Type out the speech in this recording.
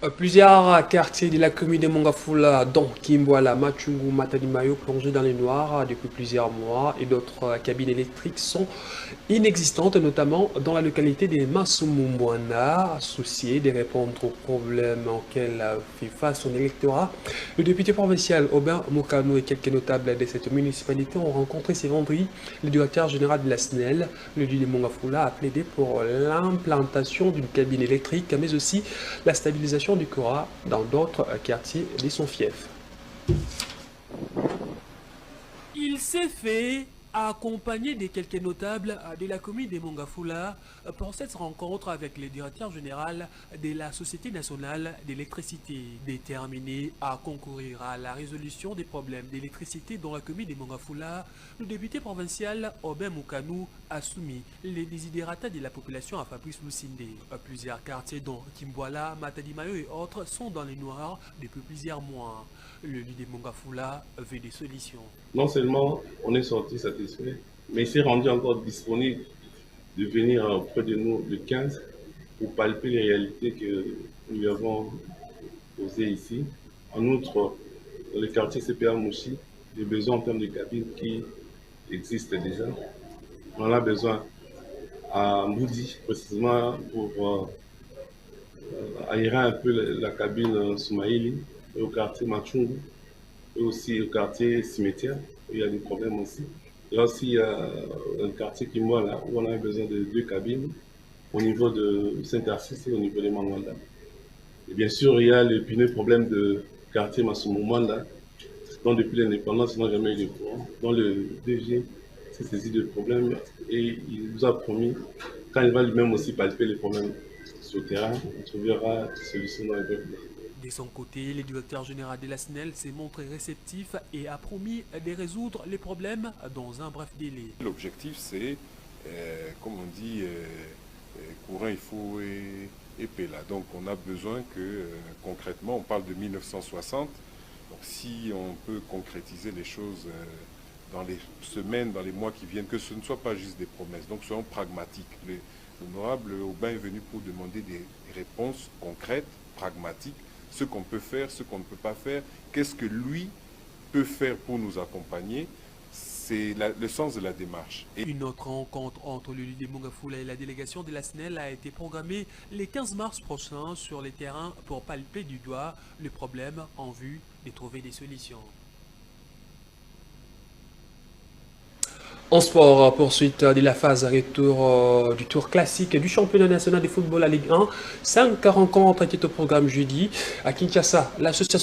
Plusieurs quartiers de la commune de Mongafula, dont Kimboala, Machungu, Matadimayo, plongés dans les noirs depuis plusieurs mois et d'autres cabines électriques sont inexistantes, notamment dans la localité de Masumumbwana. Soucié de répondre aux problèmes auxquels fait face son électorat, le député provincial Aubin Mokano et quelques notables de cette municipalité ont rencontré ce vendredi le directeur général de la SNEL. Le lieu de Mongafula a plaidé pour l'implantation d'une cabine électrique, mais aussi la stabilisation du courant dans d'autres quartiers de son fief. Il s'est fait accompagné de quelques notables de la commune de Mongafula pour cette rencontre avec le directeur général de la Société nationale d'électricité, déterminé à concourir à la résolution des problèmes d'électricité dans la commune de Mongafula. Le député provincial Aubin Mokano a soumis les désidératas de la population à Fabrice Lusinde. Plusieurs quartiers dont Kimboala, Matadimayo et autres sont dans les noirs depuis plusieurs mois. Le leader de Mongafula veut des solutions. Non seulement on est sorti satisfait, mais il s'est rendu encore disponible de venir auprès de nous le 15 pour palper les réalités que nous lui avons posées ici. En outre, dans le quartier CPA Mouchi, les besoins en termes de cabines qui existent déjà. On en a besoin à Moudi, précisément pour aérer un peu la cabine Soumaïli, et au quartier Machungu, et aussi au quartier Cimetière, où il y a des problèmes aussi. Il y a aussi un quartier qui moi là, où on a besoin de 2 cabines, au niveau de Saint-Arcis et au niveau de Manganda. Et bien sûr, il y a l'épineux problème de quartier Masumumanda, dont depuis l'indépendance, ils n'ont jamais eu de courant, dont le DG s'est saisi de problème et il nous a promis, quand il va lui-même aussi palper les problèmes sur le terrain, on trouvera des solutions dans les brefs. De son côté, le directeur général de la SNEL s'est montré réceptif et a promis de résoudre les problèmes dans un bref délai. L'objectif, c'est, comme on dit, courant, il faut épée là. Donc on a besoin que, concrètement, on parle de 1960, donc si on peut concrétiser les choses dans les semaines, dans les mois qui viennent, que ce ne soit pas juste des promesses, donc soyons pragmatiques. L'honorable Aubin est venu pour demander des réponses concrètes, pragmatiques, ce qu'on peut faire, ce qu'on ne peut pas faire, qu'est-ce que lui peut faire pour nous accompagner. C'est le sens de la démarche. Une autre rencontre entre le leader de Mongafula et la délégation de la SNEL a été programmée le 15 mars prochain sur les terrains pour palper du doigt le problème en vue de trouver des solutions. En sport, poursuite de la phase retour du tour classique du championnat national de football à Ligue 1. 5 rencontres étaient au programme jeudi à Kinshasa. L'association